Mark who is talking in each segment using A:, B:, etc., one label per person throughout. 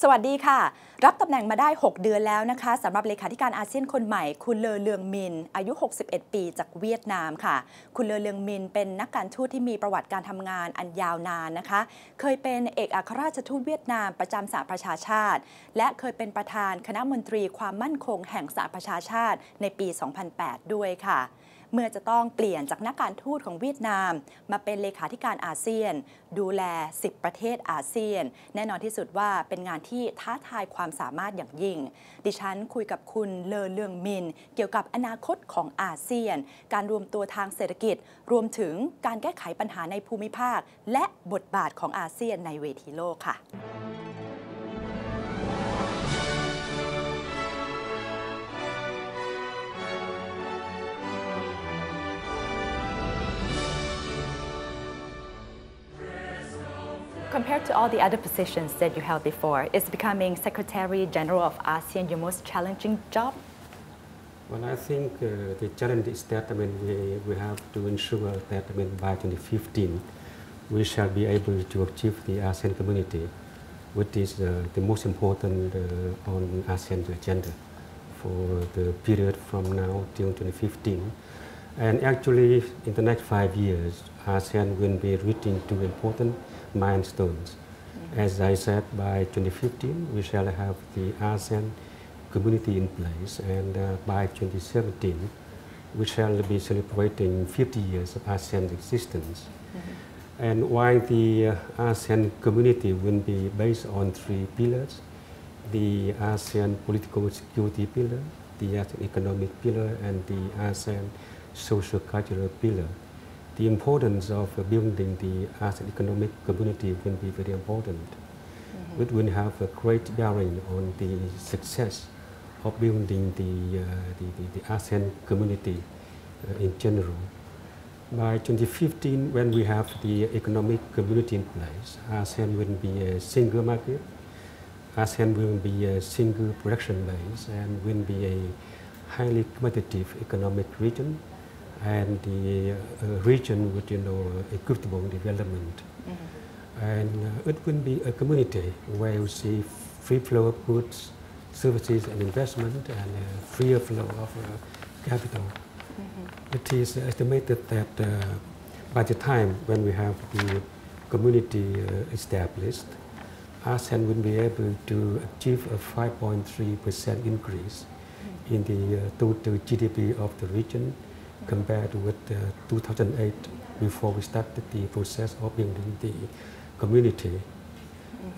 A: สวัสดีค่ะรับตำแหน่งมาได้6เดือนแล้วนะคะสำหรับเลขาธิการอาเซียนคนใหม่คุณเลอเลืองมินอายุ61ปีจากเวียดนามค่ะคุณเลอเลืองมินเป็นนักการทูตที่มีประวัติการทำงานอันยาวนานนะคะเคยเป็นเอกอัครราชทูตเวียดนามประจำสหประชาชาติและเคยเป็นประธานคณะมนตรีความมั่นคงแห่งสหประชาชาติในปี 2008 ด้วยค่ะเมื่อจะต้องเปลี่ยนจากนักการทูตของเวียดนามมาเป็นเลขาธิการอาเซียนดูแล10ประเทศอาเซียนแน่นอนที่สุดว่าเป็นงานที่ท้าทายความสามารถอย่างยิ่งดิฉันคุยกับคุณเลอเลืองมินเกี่ยวกับอนาคตของอาเซียนการรวมตัวทางเศรษฐกิจรวมถึงการแก้ไขปัญหาในภูมิภาคและบทบาทของอาเซียนในเวทีโลกค่ะ Compared to all the other positions that you held before, is becoming Secretary General of ASEAN your most challenging job?
B: Well, I think the challenge is that we have to ensure that by 2015 we shall be able to achieve the ASEAN community, which is the most important on ASEAN's agenda for the period from now till 2015. And actually, in the next 5 years, ASEAN will be reaching two important milestones. As I said, by 2015, we shall have the ASEAN community in place, and by 2017, we shall be celebrating 50 years of ASEAN's existence. And while the ASEAN community will be based on three pillars, the ASEAN political security pillar, the ASEAN economic pillar, and the ASEAN social-cultural pillar. The importance of building the ASEAN economic community will be very important. It will have a great bearing on the success of building the ASEAN community in general. By 2015, when we have the economic community in place, ASEAN will be a single market, ASEAN will be a single production base, and will be a highly competitive economic region, and the region with equitable development. And it will be a community where you see free flow of goods, services and investment, and freer flow of capital. It is estimated that by the time when we have the community established, ASEAN will be able to achieve a 5.3% increase in the total GDP of the region compared with 2008, before we started the process of building the community.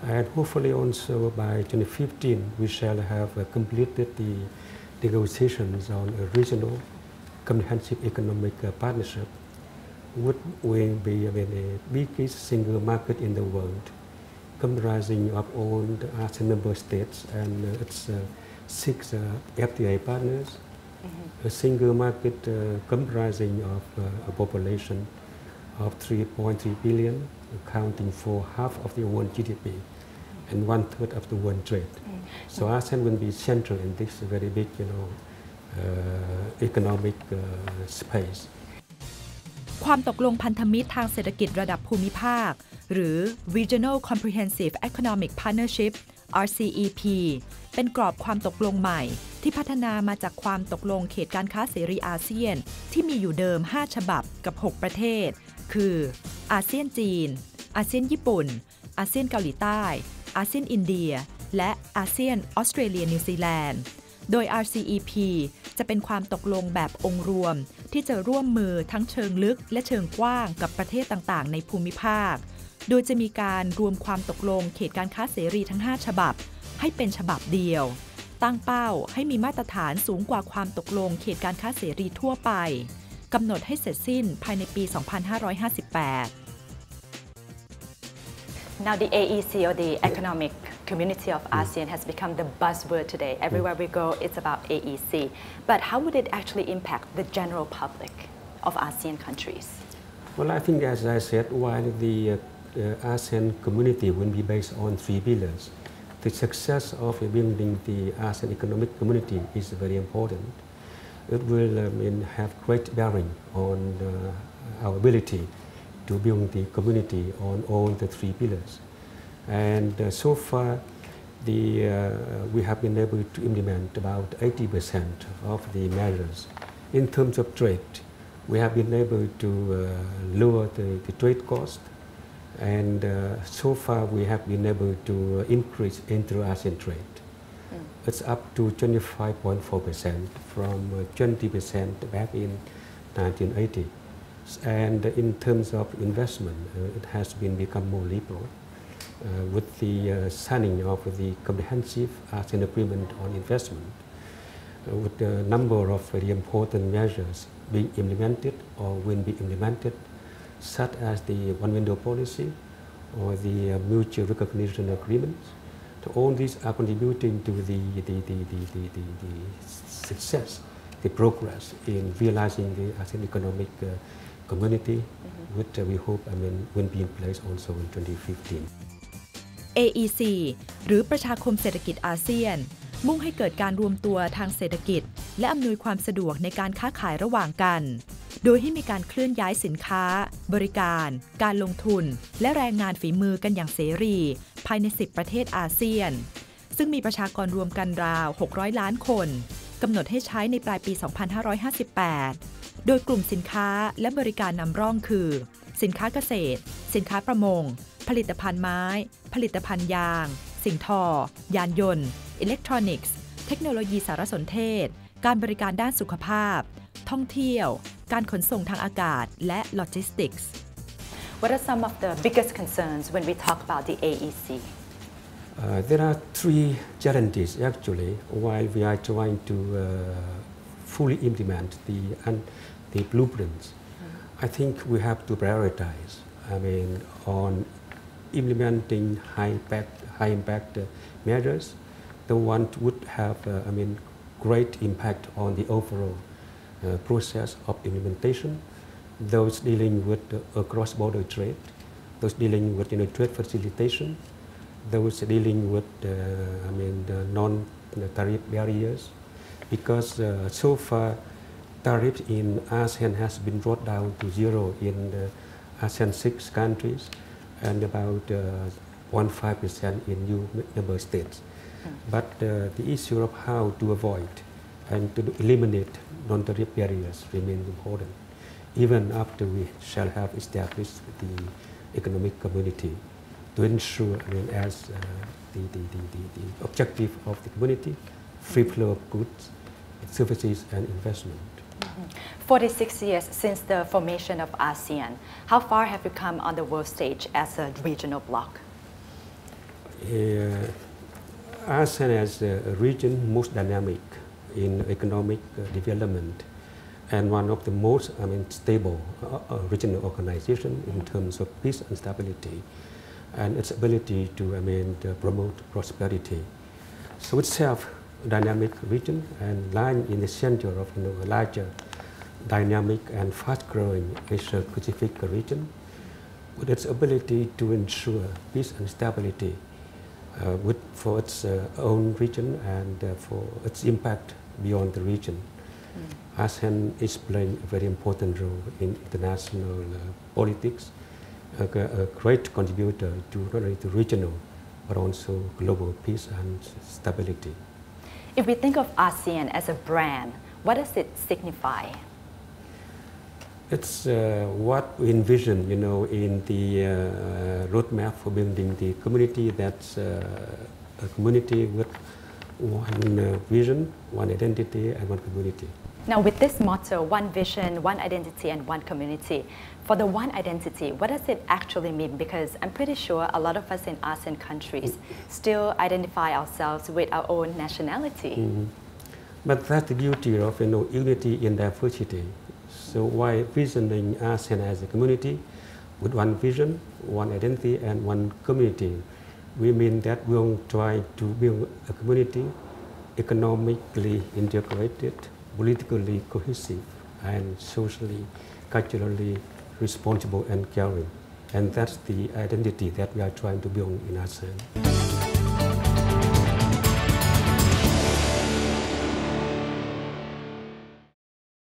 B: And hopefully also by 2015, we shall have completed the negotiations on a regional comprehensive economic partnership, which will be the biggest single market in the world, comprising of all the ASEAN member states and its 6 FTA partners. A single market comprising of a population of 3.3 billion, accounting for half of the world GDP and 1/3 of the world trade. So ASEAN will be central in this very big, economic space.
A: ความตกลงพันธมิตรทางเศรษฐกิจระดับภูมิภาคหรือ Regional Comprehensive Economic Partnership RCEP เป็นกรอบความตกลงใหม่ที่พัฒนามาจากความตกลงเขตการค้าเสรีอาเซียนที่มีอยู่เดิม5ฉบับกับ6ประเทศคืออาเซียนจีนอาเซียนญี่ปุ่นอาเซียนเกาหลีใต้อาเซียนอินเดียและอาเซียนออสเตรเลียนิวซีแลนด์โดย RCEP จะเป็นความตกลงแบบองค์รวมที่จะร่วมมือทั้งเชิงลึกและเชิงกว้างกับประเทศต่างๆในภูมิภาคโดยจะมีการรวมความตกลงเขตการค้าเสรีทั้ง5ฉบับให้เป็นฉบับเดียวตั้งเป้าให้มีมาตรฐานสูงกว่าความตกลงเขตการค้าเสรีทั่วไปกำหนดให้เสร็จสิ้นภายในปี 2558 Now the AEC or the Economic Community of ASEAN has become the buzzword today. Everywhere we go, it's about AEC. But how would it actually impact the general public of ASEAN countries?
B: Well, I think, as I said, while the ASEAN community will be based on three pillars, the success of building the ASEAN economic community is very important. It will have great bearing on our ability to build the community on all the three pillars. And so far, we have been able to implement about 80% of the measures. In terms of trade, we have been able to lower the trade cost, and so far we have been able to increase inter-ASEAN trade. It's up to 25.4% from 20% back in 1980. And in terms of investment, it has become more liberal. With the signing of the comprehensive ASEAN agreement on investment, with a number of very important measures being implemented or will be implemented, such as the one-window policy or the mutual recognition agreements. So all these are contributing to the success, the progress in realizing the ASEAN economic community, which we hope will be in place also in 2015.
A: AEC หรือประชาคมเศรษฐกิจอาเซียนมุ่งให้เกิดการรวมตัวทางเศรษฐกิจและอำนวยความสะดวกในการค้าขายระหว่างกันโดยให้มีการเคลื่อนย้ายสินค้าบริการการลงทุนและแรงงานฝีมือกันอย่างเสรีภายใน10ประเทศอาเซียนซึ่งมีประชากรรวมกันราว600ล้านคนกำหนดให้ใช้ในปลายปี 2558 โดยกลุ่มสินค้าและบริการนำร่องคือสินค้าเกษตรสินค้าประมงผลิตภัณฑ์ไม้ผลิตภัณฑ์ยางสิ่งทอยานยนต์อิเล็กทรอนิกส์เทคโนโลยีสารสนเทศการบริการด้านสุขภาพท่องเที่ยวการขนส่งทางอากาศและโลจิสติกส์
C: What are some of the biggest concerns when we talk about the AEC?
B: There are three challenges actually while we are trying to fully implement the blueprints. I think we have to prioritize on implementing high impact measures. The one would have great impact on the overall process of implementation. Those dealing with cross-border trade, those dealing with trade facilitation, those dealing with the non-tariff barriers, because so far tariffs in ASEAN has been brought down to zero in ASEAN 6 countries and about 1.5% in new member states. But the issue of how to avoid and to eliminate non-tariff barriers remains important, even after we shall have established the economic community to ensure, as the objective of the community, free flow of goods, services and investment.
C: 46 years since the formation of ASEAN, how far have you come on the world stage as a regional bloc?
B: ASEAN as a region most dynamic in economic development and one of the most stable regional organization in terms of peace and stability and its ability to promote prosperity. So itself dynamic region and lying in the center of a larger dynamic and fast-growing Asia-Pacific region with its ability to ensure peace and stability for its own region and for its impact beyond the region. ASEAN is playing a very important role in international politics, a great contributor to not only the regional but also global peace and stability.
C: If we think of ASEAN as a brand, what does it signify?
B: It's what we envision, in the roadmap for building the community that's a community with one vision, one identity, and one community.
C: Now, with this motto, one vision, one identity, and one community, for the one identity, what does it actually mean? Because I'm pretty sure a lot of us in ASEAN countries still identify ourselves with our own nationality.
B: But that's the beauty of unity in diversity. So while visioning ASEAN as a community with one vision, one identity, and one community, we mean that we'll try to build a community economically integrated, politically cohesive, and socially, culturally responsible and caring. And that's the identity that we are trying to build in ASEAN.